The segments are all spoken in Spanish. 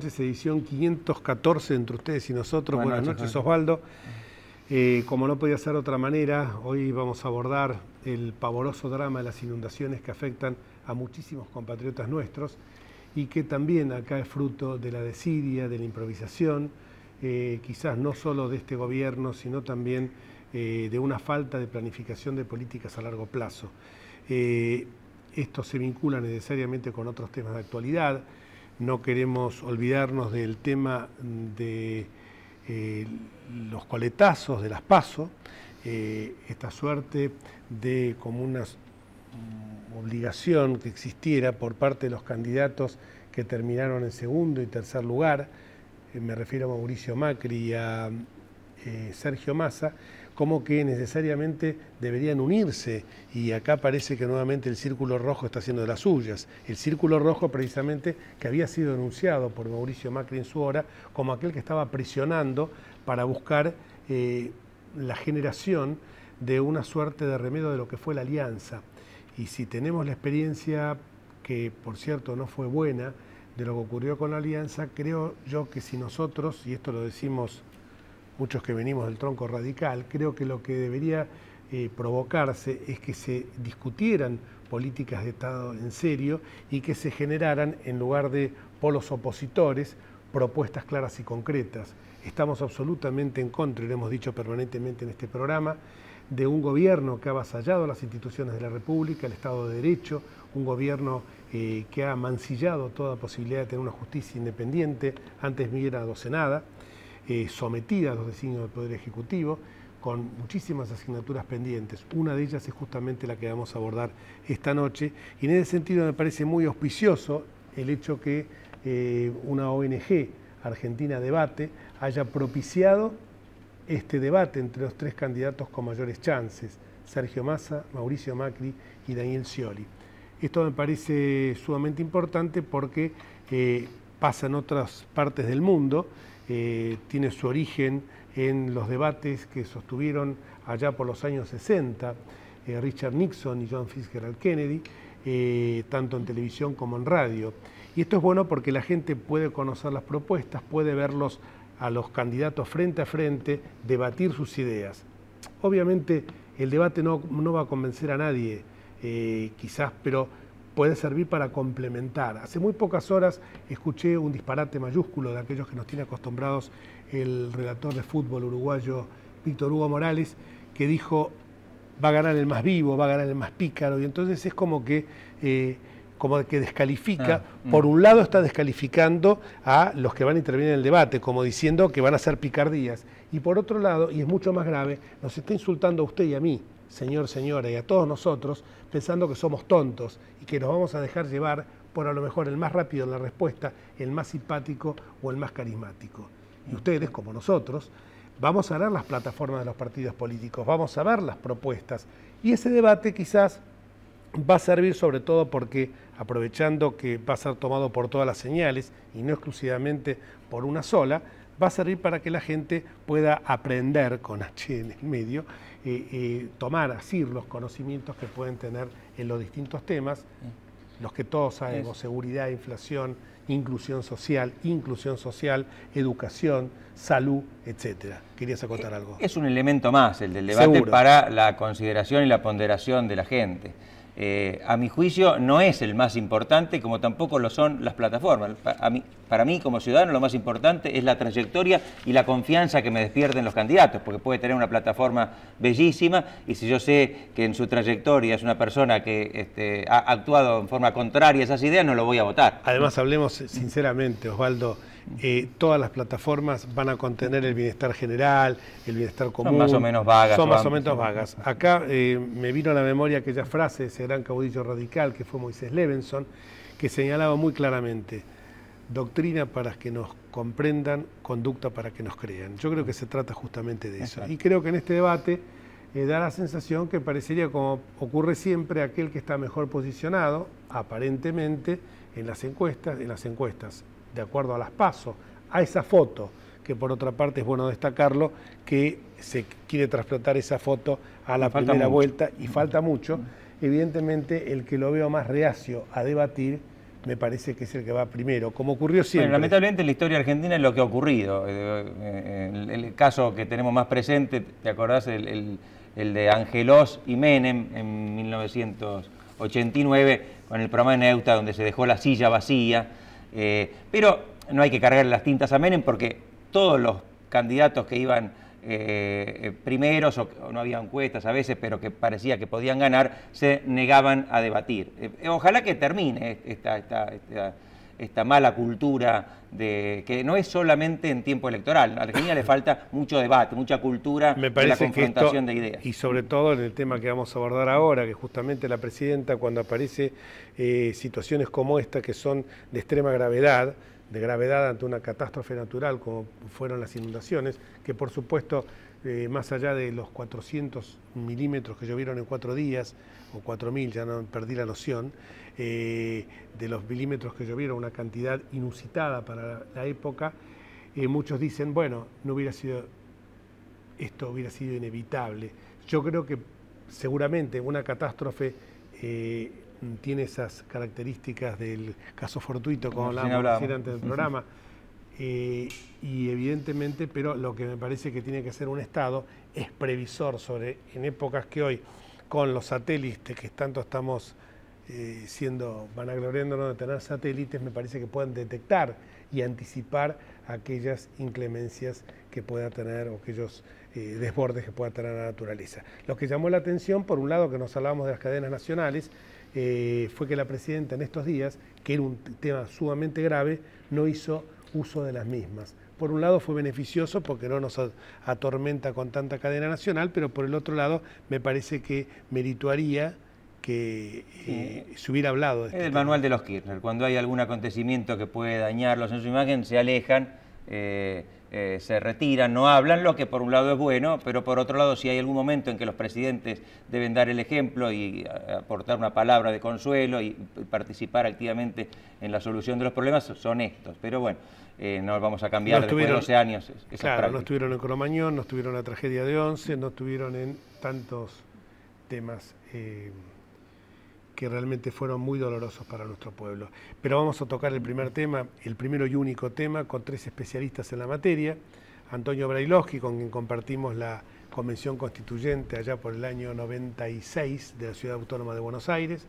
noches, edición 514 entre ustedes y nosotros. Buenas noches, Osvaldo. Como no podía ser de otra manera, hoy vamos a abordar el pavoroso drama de las inundaciones que afectan a muchísimos compatriotas nuestros y que también acá es fruto de la desidia, de la improvisación, quizás no solo de este gobierno, sino también de una falta de planificación de políticas a largo plazo. Esto se vincula necesariamente con otros temas de actualidad. No queremos olvidarnos del tema de los coletazos de las PASO, esta suerte de como una obligación que existiera por parte de los candidatos que terminaron en segundo y tercer lugar, me refiero a Mauricio Macri y a Sergio Massa, como que necesariamente deberían unirse, y acá parece que nuevamente el Círculo Rojo está haciendo de las suyas. El Círculo Rojo precisamente que había sido denunciado por Mauricio Macri en su hora como aquel que estaba presionando para buscar la generación de una suerte de remedio de lo que fue la alianza. Y si tenemos la experiencia, que por cierto no fue buena, de lo que ocurrió con la alianza, creo yo que si nosotros, y esto lo decimos muchos que venimos del tronco radical, creo que lo que debería provocarse es que se discutieran políticas de Estado en serio y que se generaran, en lugar de polos opositores, propuestas claras y concretas. Estamos absolutamente en contra, y lo hemos dicho permanentemente en este programa, de un gobierno que ha avasallado las instituciones de la República, el Estado de Derecho, un gobierno que ha mancillado toda posibilidad de tener una justicia independiente, antes bien adocenada, sometida a los designios del Poder Ejecutivo, con muchísimas asignaturas pendientes. Una de ellas es justamente la que vamos a abordar esta noche, y en ese sentido me parece muy auspicioso el hecho que una ONG, Argentina Debate, haya propiciado este debate entre los tres candidatos con mayores chances, Sergio Massa, Mauricio Macri y Daniel Scioli. Esto me parece sumamente importante porque pasa en otras partes del mundo, tiene su origen en los debates que sostuvieron allá por los años 60 Richard Nixon y John Fitzgerald Kennedy, tanto en televisión como en radio. Y esto es bueno porque la gente puede conocer las propuestas, puede verlos a los candidatos frente a frente, debatir sus ideas. Obviamente el debate no va a convencer a nadie, quizás, pero puede servir para complementar. Hace muy pocas horas escuché un disparate mayúsculo de aquellos que nos tiene acostumbrados el relator de fútbol uruguayo Víctor Hugo Morales, que dijo: va a ganar el más vivo, va a ganar el más pícaro, y entonces es como que descalifica. Por un lado está descalificando a los que van a intervenir en el debate, como diciendo que van a hacer picardías, y por otro lado, y es mucho más grave, nos está insultando a usted y a mí, señor, señora, y a todos nosotros, pensando que somos tontos y que nos vamos a dejar llevar por a lo mejor el más rápido en la respuesta, el más simpático o el más carismático. Y ustedes, como nosotros, vamos a ver las plataformas de los partidos políticos, vamos a ver las propuestas, y ese debate quizás va a servir sobre todo porque, aprovechando que va a ser tomado por todas las señales y no exclusivamente por una sola, va a servir para que la gente pueda aprender, con H en el medio, tomar así los conocimientos que pueden tener en los distintos temas, los que todos sabemos: seguridad, inflación, inclusión social, educación, salud, etcétera. ¿Querías acotar algo? Es un elemento más el del debate. Seguro. Para la consideración y la ponderación de la gente. A mi juicio no es el más importante, como tampoco lo son las plataformas. Para mí como ciudadano lo más importante es la trayectoria y la confianza que me despierten los candidatos, porque puede tener una plataforma bellísima, y si yo sé que en su trayectoria es una persona que ha actuado en forma contraria a esas ideas, no lo voy a votar. Además, hablemos sinceramente, Osvaldo, todas las plataformas van a contener el bienestar general, el bienestar común. Son más o menos vagas. Son más o menos vagas. Acá me vino a la memoria aquella frase de ese gran caudillo radical que fue Moisés Levenson, que señalaba muy claramente: doctrina para que nos comprendan, conducta para que nos crean. Yo creo que se trata justamente de eso. Y creo que en este debate da la sensación que parecería, como ocurre siempre, aquel que está mejor posicionado, aparentemente, en las encuestas, de acuerdo a las PASO, a esa foto, que por otra parte es bueno destacarlo, que se quiere trasplantar esa foto a la primera vuelta, y falta mucho. Evidentemente, el que lo veo más reacio a debatir me parece que es el que va primero, como ocurrió siempre. Bueno, lamentablemente en la historia argentina es lo que ha ocurrido. El caso que tenemos más presente, ¿te acordás? El de Angelós y Menem en 1989, con el programa de Neuta, donde se dejó la silla vacía. Pero no hay que cargar las tintas a Menem porque todos los candidatos que iban primeros, o no había encuestas a veces, pero que parecía que podían ganar, se negaban a debatir. Ojalá que termine esta mala cultura que no es solamente en tiempo electoral. A Argentina le falta mucho debate, mucha cultura de la confrontación de ideas. Y sobre todo en el tema que vamos a abordar ahora, que justamente la presidenta, cuando aparece situaciones como esta, que son de extrema gravedad, ante una catástrofe natural como fueron las inundaciones, que por supuesto, más allá de los 400 milímetros que llovieron en 4 días, o 4.000, ya no perdí la noción, de los milímetros que llovieron, una cantidad inusitada para la época, muchos dicen, bueno, esto hubiera sido inevitable. Yo creo que seguramente una catástrofe tiene esas características del caso fortuito, como hablábamos antes del programa, y evidentemente, pero lo que me parece que tiene que hacer un Estado es previsor en épocas que hoy, con los satélites que tanto estamos vanagloriándonos de tener satélites, me parece que pueden detectar y anticipar aquellas inclemencias que pueda tener, o aquellos desbordes que pueda tener la naturaleza. Lo que llamó la atención, por un lado, que nos hablábamos de las cadenas nacionales, fue que la presidenta en estos días, que era un tema sumamente grave, no hizo uso de las mismas. Por un lado fue beneficioso porque no nos atormenta con tanta cadena nacional, pero por el otro lado me parece que merituaría que se hubiera hablado de es el manual de los Kirchner. Cuando hay algún acontecimiento que puede dañarlos en su imagen, se alejan, se retiran, no hablan, lo que por un lado es bueno, pero por otro lado, si hay algún momento en que los presidentes deben dar el ejemplo y aportar una palabra de consuelo y participar activamente en la solución de los problemas, son estos. Pero bueno, no vamos a cambiar después de 12 años. Claro, no estuvieron en Cromañón, no estuvieron en la tragedia de Once, no estuvieron en tantos temas que realmente fueron muy dolorosos para nuestro pueblo. Pero vamos a tocar el primer tema, el primero y único tema, con 3 especialistas en la materia. Antonio Brailovsky, con quien compartimos la Convención Constituyente allá por el año 96 de la Ciudad Autónoma de Buenos Aires,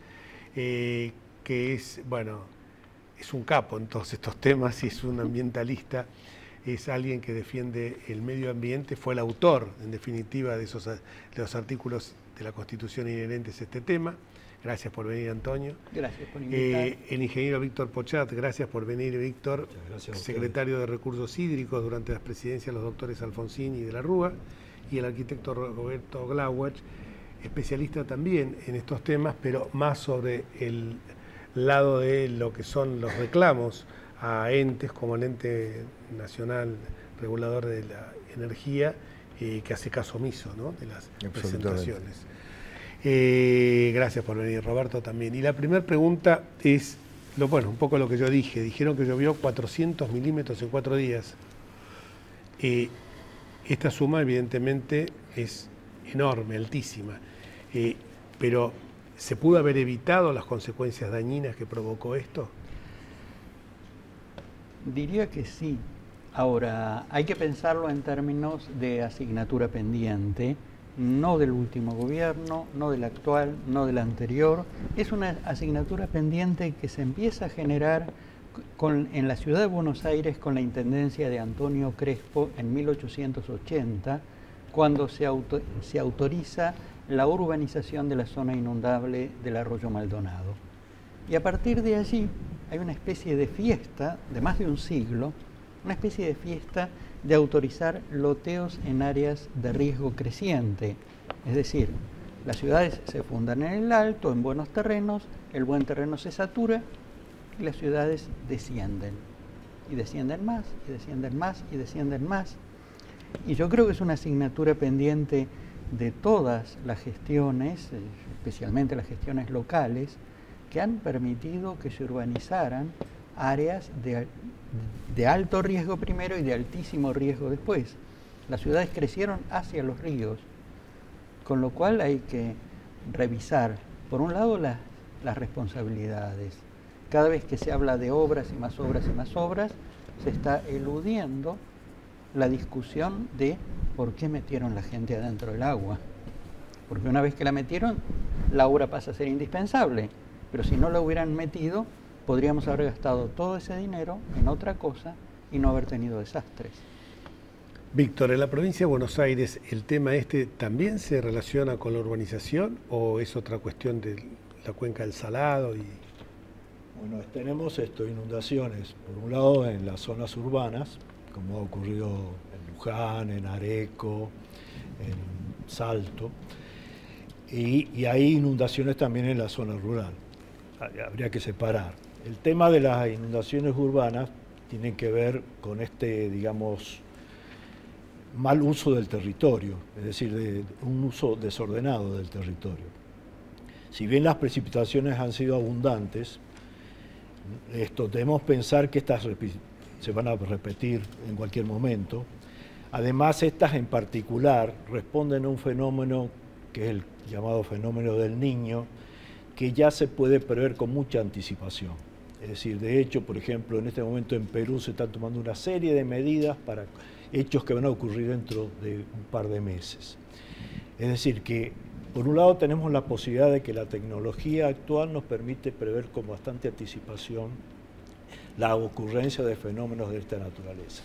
que es un capo en todos estos temas y es un ambientalista, es alguien que defiende el medio ambiente, fue el autor, en definitiva, de los artículos de la Constitución inherentes a este tema. Gracias por venir, Antonio. Gracias por invitar. El ingeniero Víctor Pochat, gracias por venir, Víctor, secretario de Recursos Hídricos durante las presidencias de los doctores Alfonsín y de la Rúa, y el arquitecto Roberto Glauach, especialista también en estos temas, pero más sobre el lado de lo que son los reclamos a entes como el Ente Nacional Regulador de la Energía, que hace caso omiso, ¿no?, de las presentaciones. Gracias por venir, Roberto, también. Y la primera pregunta es, un poco lo que yo dije. Dijeron que llovió 400 milímetros en 4 días. Esta suma, evidentemente, es enorme, altísima. Pero, ¿se pudo haber evitado las consecuencias dañinas que provocó esto? Diría que sí. Ahora, hay que pensarlo en términos de asignatura pendiente, no del último gobierno, no del actual, no del anterior. Es una asignatura pendiente que se empieza a generar en la ciudad de Buenos Aires con la intendencia de Antonio Crespo en 1880, cuando se autoriza la urbanización de la zona inundable del Arroyo Maldonado. Y a partir de allí hay una especie de fiesta de más de un siglo, una especie de fiesta de autorizar loteos en áreas de riesgo creciente. Es decir, las ciudades se fundan en el alto, en buenos terrenos, el buen terreno se satura y las ciudades descienden. Y descienden más, y descienden más, y descienden más. Y yo creo que es una asignatura pendiente de todas las gestiones, especialmente las gestiones locales, que han permitido que se urbanizaran áreas de alto riesgo primero y de altísimo riesgo después. Las ciudades crecieron hacia los ríos, con lo cual hay que revisar, por un lado, las responsabilidades, cada vez que se habla de obras y más obras y más obras, se está eludiendo la discusión de por qué metieron la gente adentro del agua. Porque una vez que la metieron, la obra pasa a ser indispensable. Pero si no la hubieran metido, podríamos haber gastado todo ese dinero en otra cosa y no haber tenido desastres. Víctor, en la provincia de Buenos Aires, ¿el tema este también se relaciona con la urbanización o es otra cuestión de la cuenca del Salado? Bueno, tenemos inundaciones, por un lado en las zonas urbanas, como ha ocurrido en Luján, en Areco, en Salto, y hay inundaciones también en la zona rural. Habría que separar. El tema de las inundaciones urbanas tiene que ver con digamos, mal uso del territorio, es decir, de un uso desordenado del territorio. Si bien las precipitaciones han sido abundantes, debemos pensar que estas se van a repetir en cualquier momento. Además, estas en particular responden a un fenómeno que es el llamado fenómeno del Niño, que ya se puede prever con mucha anticipación. Es decir, de hecho, por ejemplo, en este momento en Perú se están tomando una serie de medidas para hechos que van a ocurrir dentro de un par de meses. Es decir, que por un lado tenemos la posibilidad de que la tecnología actual nos permite prever con bastante anticipación la ocurrencia de fenómenos de esta naturaleza.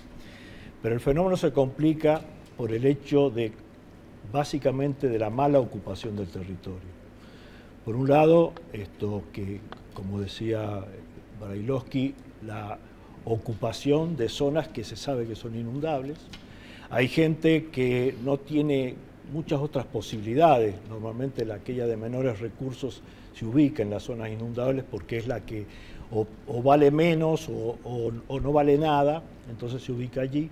Pero el fenómeno se complica por el hecho básicamente de la mala ocupación del territorio. Por un lado, que, como decía Brailovsky, la ocupación de zonas que se sabe que son inundables. Hay gente que no tiene muchas otras posibilidades. Normalmente aquella de menores recursos se ubica en las zonas inundables porque es la que o vale menos o no vale nada, entonces se ubica allí.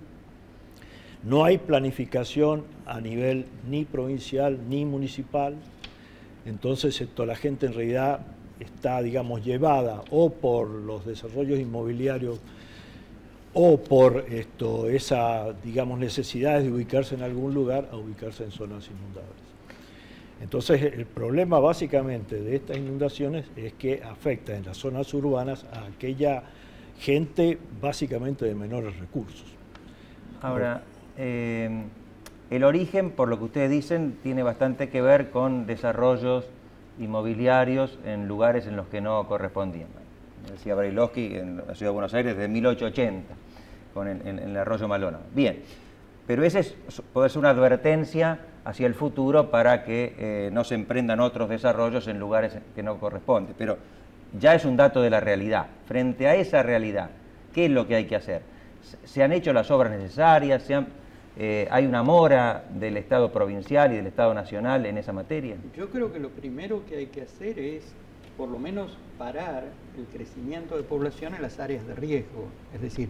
No hay planificación a nivel ni provincial ni municipal, entonces la gente en realidad está, digamos, llevada o por los desarrollos inmobiliarios o por esa, digamos, necesidades de ubicarse en algún lugar a ubicarse en zonas inundables. Entonces el problema básicamente de estas inundaciones es que afecta en las zonas urbanas a aquella gente básicamente de menores recursos. Ahora, el origen, por lo que ustedes dicen, tiene bastante que ver con desarrollos inmobiliarios en lugares en los que no correspondían. Decía Brailovsky en la ciudad de Buenos Aires desde 1880, con el arroyo Malona. Bien, pero ese puede ser una advertencia hacia el futuro para que no se emprendan otros desarrollos en lugares que no corresponden. Pero ya es un dato de la realidad. Frente a esa realidad, ¿qué es lo que hay que hacer? ¿Se han hecho las obras necesarias? ¿Hay una mora del Estado provincial y del Estado nacional en esa materia? Yo creo que lo primero que hay que hacer es, por lo menos, parar el crecimiento de población en las áreas de riesgo. Es decir,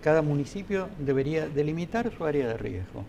cada municipio debería delimitar su área de riesgo,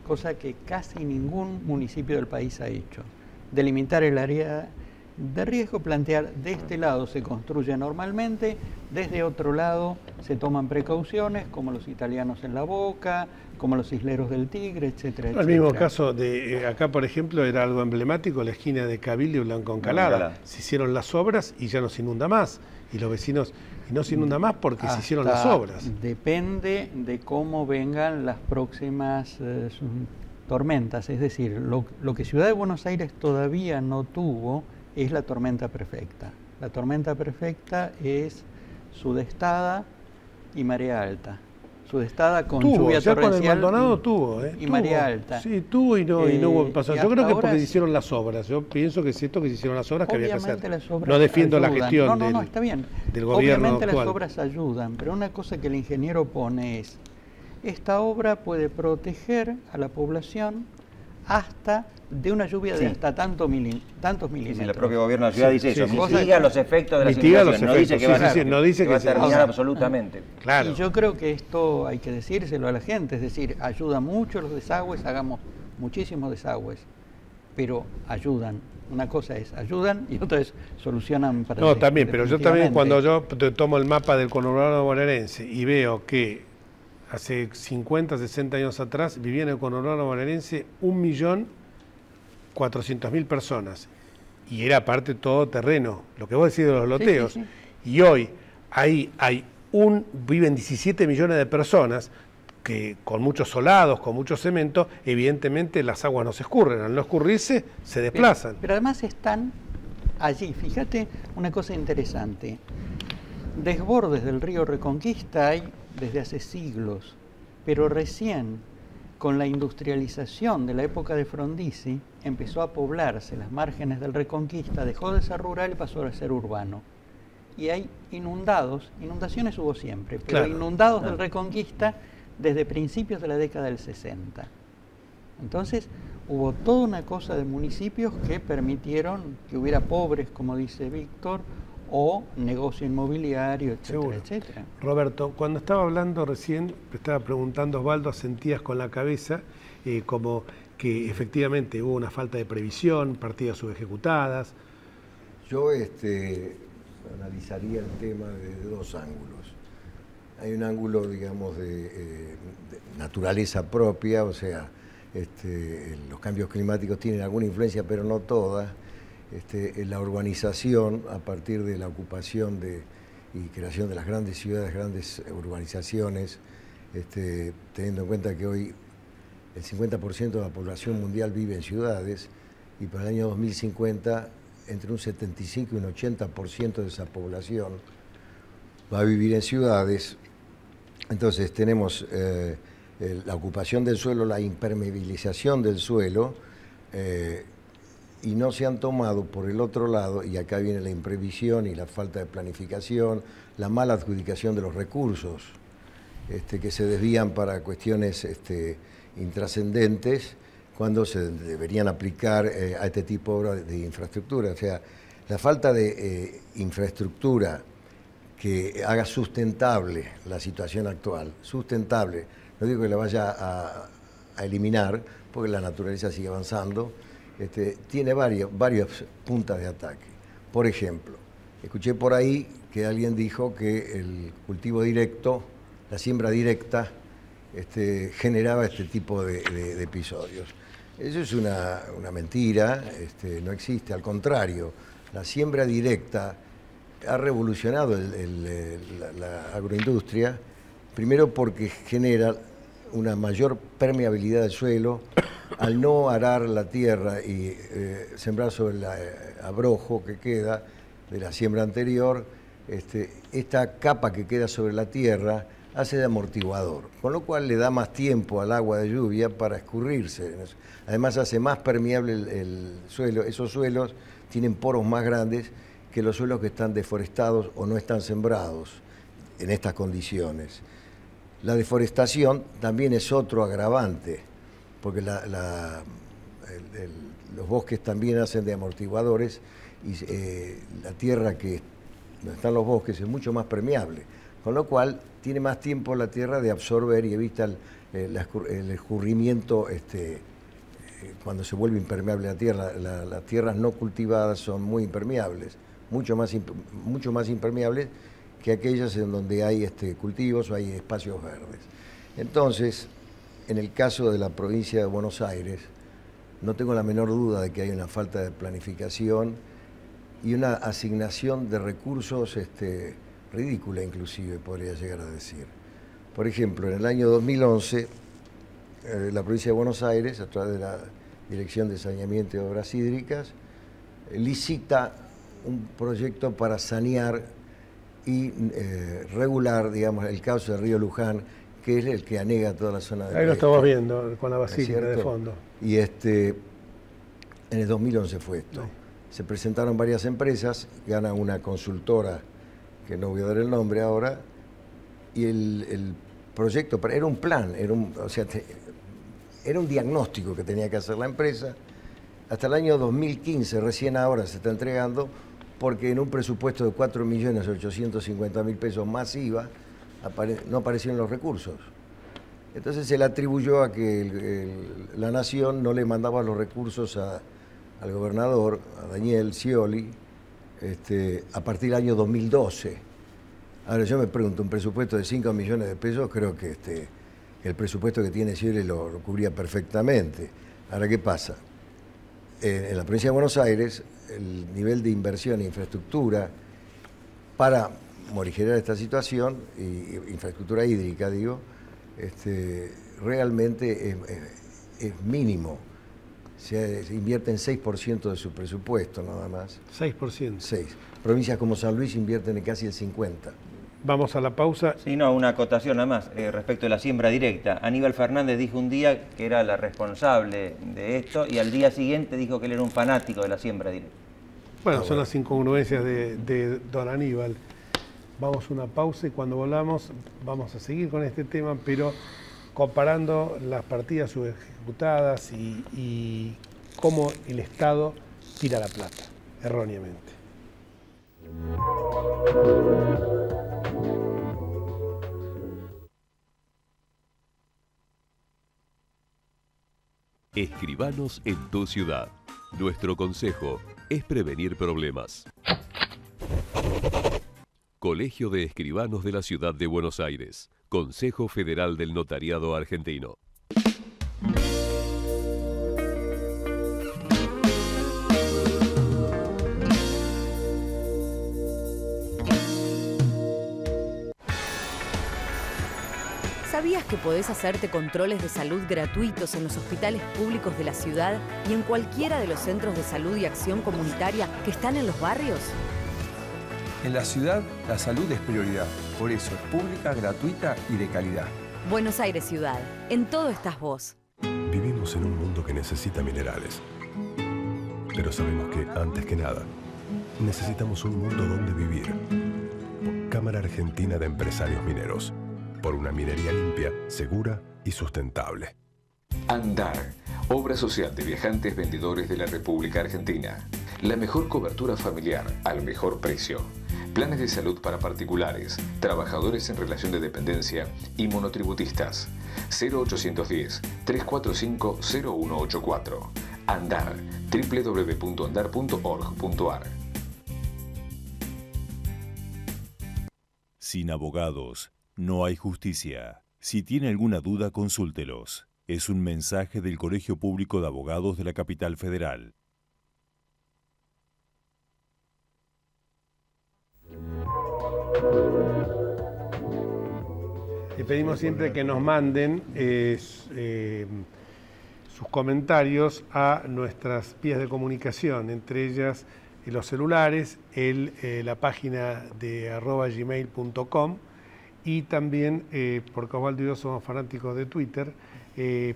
cosa que casi ningún municipio del país ha hecho. Delimitar el área de riesgo, plantear de este lado se construye normalmente, desde otro lado se toman precauciones, como los italianos en La Boca, como los isleros del Tigre, etcétera, etcétera. El mismo caso de acá, por ejemplo, era algo emblemático, la esquina de Cabildo y Blanco Encalada. Se hicieron las obras y ya no se inunda más. Y los vecinos, y no se inunda más porque se hicieron las obras. Depende de cómo vengan las próximas tormentas. Es decir, lo que Ciudad de Buenos Aires todavía no tuvo es la tormenta perfecta. La tormenta perfecta es sudestada y marea alta. Sudestada con lluvia torrencial. Con el Maldonado tuvo, y marea alta. Sí, tuvo y no hubo pasado. Yo creo que es porque se hicieron las obras. Yo pienso que es cierto que se hicieron las obras que había que hacer. Las obras no defiendo ayudan. la gestión está bien. Del gobierno Obviamente actual. Las obras ayudan, pero una cosa que el ingeniero pone es: esta obra puede proteger a la población hasta de una lluvia de hasta tantos milímetros. Sí, el propio gobierno de la ciudad dice eso, mitiga los efectos de las inundaciones, no dice que va a terminar absolutamente. Claro. Y yo creo que esto hay que decírselo a la gente, es decir, ayuda mucho los desagües, hagamos muchísimos desagües, pero ayudan. Una cosa es ayudan y otra es solucionan para... No, también, pero yo también cuando yo tomo el mapa del conurbano bonaerense y veo que hace 50, 60 años atrás vivía en el conurbano bonaerense 1.400.000 personas y era aparte todo terreno, lo que vos decís de los loteos. Sí. y hoy ahí viven 17 millones de personas, que con muchos solados, con mucho cemento, evidentemente las aguas no se escurren, al no escurrirse se desplazan. Pero además están allí, fíjate una cosa interesante, desbordes del río Reconquista hay desde hace siglos, pero recién con la industrialización de la época de Frondizi empezó a poblarse las márgenes del Reconquista, dejó de ser rural y pasó a ser urbano. Y hay inundaciones hubo siempre, pero claro, inundados del Reconquista desde principios de la década del 60. Entonces hubo toda una cosa de municipios que permitieron que hubiera pobres, como dice Víctor, o negocio inmobiliario, etcétera, seguro, etcétera. Roberto, cuando estaba hablando recién, estaba preguntando Osvaldo, asentías con la cabeza, como que efectivamente hubo una falta de previsión, partidas subejecutadas. Yo analizaría el tema desde dos ángulos. Hay un ángulo, digamos, de naturaleza propia, o sea, los cambios climáticos tienen alguna influencia, pero no toda. La urbanización, a partir de la ocupación y creación de las grandes ciudades, grandes urbanizaciones, teniendo en cuenta que hoy el 50% de la población mundial vive en ciudades, y para el año 2050 entre un 75 y un 80% de esa población va a vivir en ciudades. Entonces tenemos la ocupación del suelo, la impermeabilización del suelo, y no se han tomado por el otro lado, y acá viene la imprevisión y la falta de planificación, la mala adjudicación de los recursos, que se desvían para cuestiones intrascendentes, cuando se deberían aplicar a este tipo de obras de infraestructura. O sea, la falta de infraestructura que haga sustentable la situación actual, sustentable, no digo que la vaya a eliminar, porque la naturaleza sigue avanzando, tiene varias puntas de ataque. Por ejemplo, escuché por ahí que alguien dijo que el cultivo directo, la siembra directa, generaba este tipo de episodios. Eso es una mentira, no existe, al contrario, la siembra directa ha revolucionado la agroindustria, primero porque genera una mayor permeabilidad del suelo, al no arar la tierra y sembrar sobre el abrojo que queda de la siembra anterior, esta capa que queda sobre la tierra hace de amortiguador, con lo cual le da más tiempo al agua de lluvia para escurrirse. Además hace más permeable el suelo. Esos suelos tienen poros más grandes que los suelos que están deforestados o no están sembrados en estas condiciones. La deforestación también es otro agravante, porque los bosques también hacen de amortiguadores, y la tierra donde están los bosques es mucho más permeable, con lo cual tiene más tiempo la tierra de absorber y evita el escurrimiento cuando se vuelve impermeable la tierra. Las tierras no cultivadas son muy impermeables, mucho más impermeables que aquellas en donde hay cultivos o hay espacios verdes. Entonces, en el caso de la provincia de Buenos Aires, no tengo la menor duda de que hay una falta de planificación y una asignación de recursos ridícula, inclusive, podría llegar a decir. Por ejemplo, en el año 2011, la provincia de Buenos Aires, a través de la Dirección de Saneamiento y Obras Hídricas, licita un proyecto para sanear y regular, digamos, el cauce del río Luján, que es el que anega toda la zona de... Ahí lo estamos viendo con la basílica de fondo. Y en el 2011 fue esto. Sí. Se presentaron varias empresas, gana una consultora, que no voy a dar el nombre ahora, y el proyecto, era un plan, era un diagnóstico que tenía que hacer la empresa. Hasta el año 2015, recién ahora se está entregando, porque en un presupuesto de 4.850.000 pesos más IVA, no aparecieron los recursos. Entonces se le atribuyó a que la Nación no le mandaba los recursos al gobernador, a Daniel Scioli, a partir del año 2012. Ahora yo me pregunto, un presupuesto de 5 millones de pesos, creo que el presupuesto que tiene Scioli lo cubría perfectamente. Ahora, ¿qué pasa? En la provincia de Buenos Aires, el nivel de inversión en infraestructura para morigerar esta situación, y infraestructura hídrica, digo, realmente es mínimo. Se invierte en 6% de su presupuesto nada más. 6%. 6. Provincias como San Luis invierten en casi el 50%. Vamos a la pausa. Sí, no, una acotación nada más respecto a la siembra directa. Aníbal Fernández dijo un día que era la responsable de esto y al día siguiente dijo que él era un fanático de la siembra directa. Bueno, son las incongruencias de don Aníbal. Vamos a una pausa y cuando volvamos vamos a seguir con este tema, pero comparando las partidas subejecutadas y cómo el Estado tira la plata, erróneamente. Escribanos en tu ciudad. Nuestro consejo es prevenir problemas. Colegio de Escribanos de la Ciudad de Buenos Aires. Consejo Federal del Notariado Argentino. ¿Sabías que podés hacerte controles de salud gratuitos en los hospitales públicos de la ciudad y en cualquiera de los centros de salud y acción comunitaria que están en los barrios? En la ciudad, la salud es prioridad. Por eso es pública, gratuita y de calidad. Buenos Aires Ciudad. En todo estás vos. Vivimos en un mundo que necesita minerales. Pero sabemos que, antes que nada, necesitamos un mundo donde vivir. Cámara Argentina de Empresarios Mineros. Por una minería limpia, segura y sustentable. Andar, obra social de viajantes vendedores de la República Argentina. La mejor cobertura familiar al mejor precio. Planes de salud para particulares, trabajadores en relación de dependencia y monotributistas. 0810-345-0184. Andar, www.andar.org.ar. Sin abogados, no hay justicia. Si tiene alguna duda, consúltelos. Es un mensaje del Colegio Público de Abogados de la Capital Federal. Le pedimos siempre que nos manden sus comentarios a nuestras vías de comunicación, entre ellas los celulares, la página de @gmail.com y también, porque Osvaldo y yo somos fanáticos de Twitter,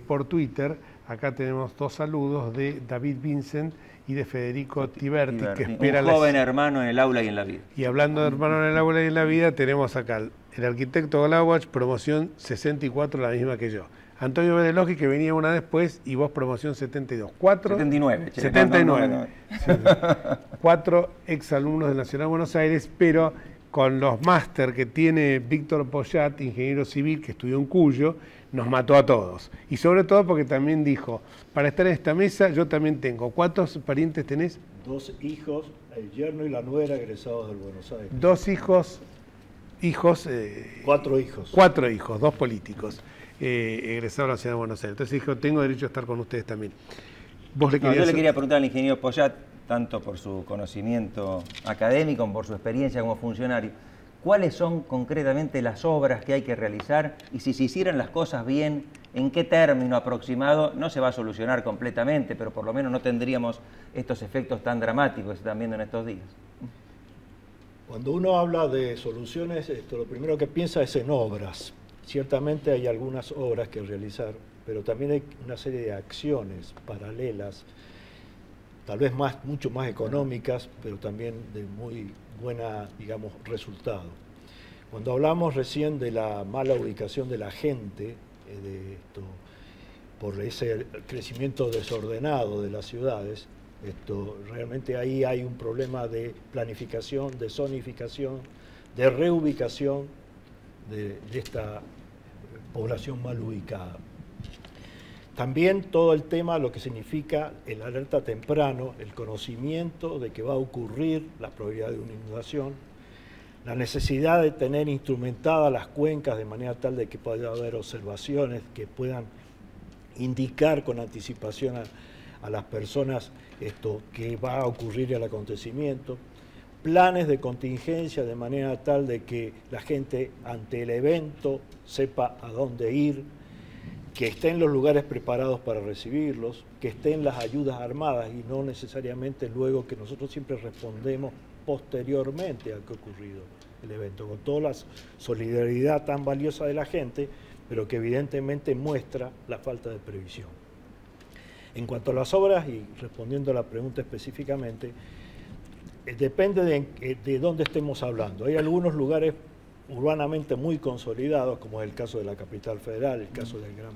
por Twitter. Acá tenemos dos saludos de David Vincent y de Federico Tiberti, que espera un joven hermano en el aula y en la vida. Y hablando de hermano en el aula y en la vida, tenemos acá el arquitecto Glawach, promoción 64, la misma que yo. Antonio Bedeloski, que venía una después, y vos promoción 72. 79. 79. No. Sí. 4 exalumnos del Nacional de Buenos Aires, pero con los máster que tiene Víctor Poyat, ingeniero civil, que estudió en Cuyo, nos mató a todos. Y sobre todo porque también dijo, para estar en esta mesa yo también tengo. ¿Cuántos parientes tenés? 2 hijos, el yerno y la nuera egresados del Buenos Aires. 2 hijos. 4 hijos. 4 hijos, 2 políticos egresados de la Ciudad de Buenos Aires. Entonces dijo, tengo derecho a estar con ustedes también. Yo le quería preguntar al ingeniero Poyat, tanto por su conocimiento académico como por su experiencia como funcionario, ¿cuáles son concretamente las obras que hay que realizar? Y si se hicieran las cosas bien, ¿en qué término aproximado? No se va a solucionar completamente, pero por lo menos no tendríamos estos efectos tan dramáticos que se están viendo en estos días. Cuando uno habla de soluciones, lo primero que piensa es en obras. Ciertamente hay algunas obras que realizar, pero también hay una serie de acciones paralelas, tal vez mucho más económicas, pero también de muy buena, digamos, resultado. Cuando hablamos recién de la mala ubicación de la gente, por ese crecimiento desordenado de las ciudades, realmente ahí hay un problema de planificación, de zonificación, de reubicación de esta población mal ubicada. También todo el tema, lo que significa el alerta temprano, el conocimiento de que va a ocurrir la probabilidad de una inundación, la necesidad de tener instrumentadas las cuencas de manera tal de que pueda haber observaciones que puedan indicar con anticipación a las personas que va a ocurrir el acontecimiento. planes de contingencia de manera tal de que la gente ante el evento sepa a dónde ir, que estén los lugares preparados para recibirlos, que estén las ayudas armadas y no necesariamente luego que nosotros siempre respondemos posteriormente a que ha ocurrido el evento, con toda la solidaridad tan valiosa de la gente, pero que evidentemente muestra la falta de previsión. En cuanto a las obras, y respondiendo a la pregunta específicamente, depende de dónde estemos hablando. Hay algunos lugares urbanamente muy consolidados, como es el caso de la capital federal, el caso de gran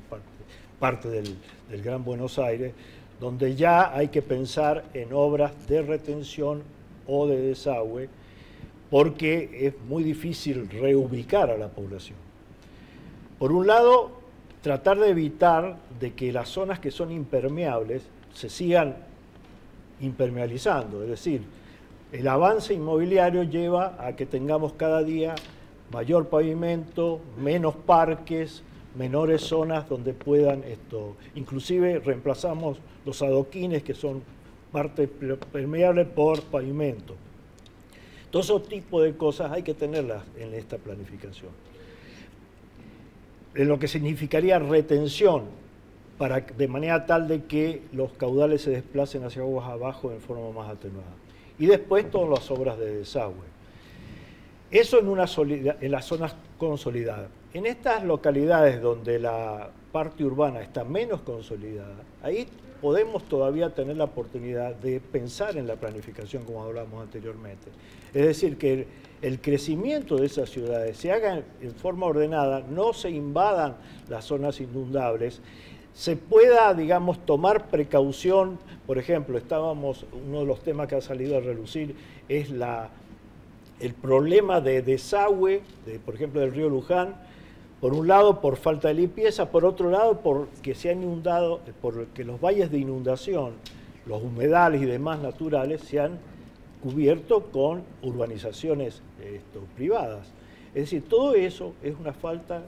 parte del Gran Buenos Aires, donde ya hay que pensar en obras de retención o de desagüe, porque es muy difícil reubicar a la población. Por un lado, tratar de evitar de que las zonas que son impermeables se sigan impermeabilizando, es decir, el avance inmobiliario lleva a que tengamos cada día mayor pavimento, menos parques, menores zonas donde puedan inclusive reemplazamos los adoquines que son parte permeable por pavimento. Todo ese tipo de cosas hay que tenerlas en esta planificación. En lo que significaría retención, de manera tal de que los caudales se desplacen hacia aguas abajo en forma más atenuada. Y después todas las obras de desagüe. Eso en las zonas consolidadas. En estas localidades donde la parte urbana está menos consolidada, ahí podemos todavía tener la oportunidad de pensar en la planificación como hablamos anteriormente. Es decir, que el crecimiento de esas ciudades se haga en forma ordenada, no se invadan las zonas inundables, se pueda, digamos, tomar precaución. Por ejemplo, uno de los temas que ha salido a relucir es el problema de desagüe, por ejemplo, del río Luján, por un lado por falta de limpieza, por otro lado porque se han inundado, porque los valles de inundación, los humedales y demás naturales se han cubierto con urbanizaciones privadas. Es decir, todo eso es una falta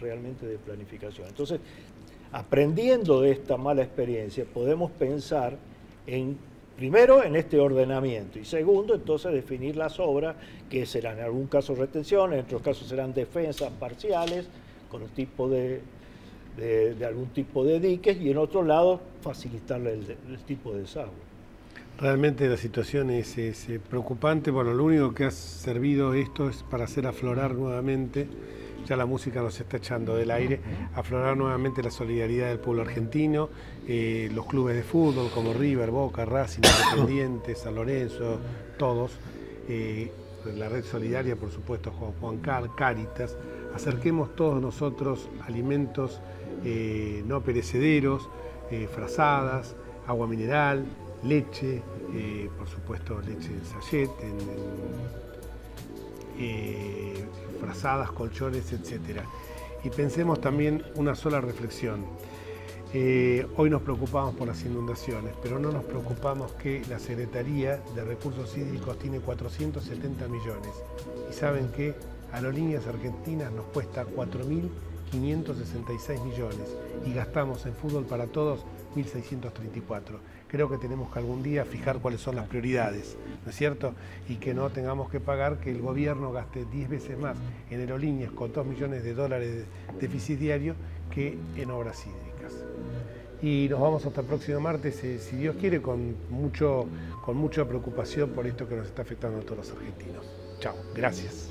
realmente de planificación. Entonces, aprendiendo de esta mala experiencia, podemos pensar primero en este ordenamiento y segundo, entonces definir las obras que serán en algún caso retención, en otros casos serán defensas parciales con el tipo de algún tipo de diques y en otro lado facilitarle el tipo de desagüe. Realmente la situación es preocupante. Bueno, lo único que ha servido esto es para hacer aflorar nuevamente, ya la música nos está echando del aire, aflorar nuevamente la solidaridad del pueblo argentino, los clubes de fútbol como River, Boca, Racing, Independiente, San Lorenzo, todos, la red solidaria, por supuesto, Juan Cáritas, acerquemos todos nosotros alimentos no perecederos, frazadas, agua mineral, leche, por supuesto leche en sachet, frazadas, colchones, etc. Y pensemos también una sola reflexión. Hoy nos preocupamos por las inundaciones, pero no nos preocupamos que la Secretaría de Recursos Hídricos tiene 470 millones. Y saben que Aerolíneas Argentinas nos cuesta 4.566 millones y gastamos en Fútbol para Todos 1.634. Creo que tenemos que algún día fijar cuáles son las prioridades, ¿no es cierto? Y que no tengamos que pagar que el gobierno gaste 10 veces más en aerolíneas con $2 millones de déficit diario que en obras hídricas. Y nos vamos hasta el próximo martes, si Dios quiere, con mucha preocupación por esto que nos está afectando a todos los argentinos. Chao, gracias.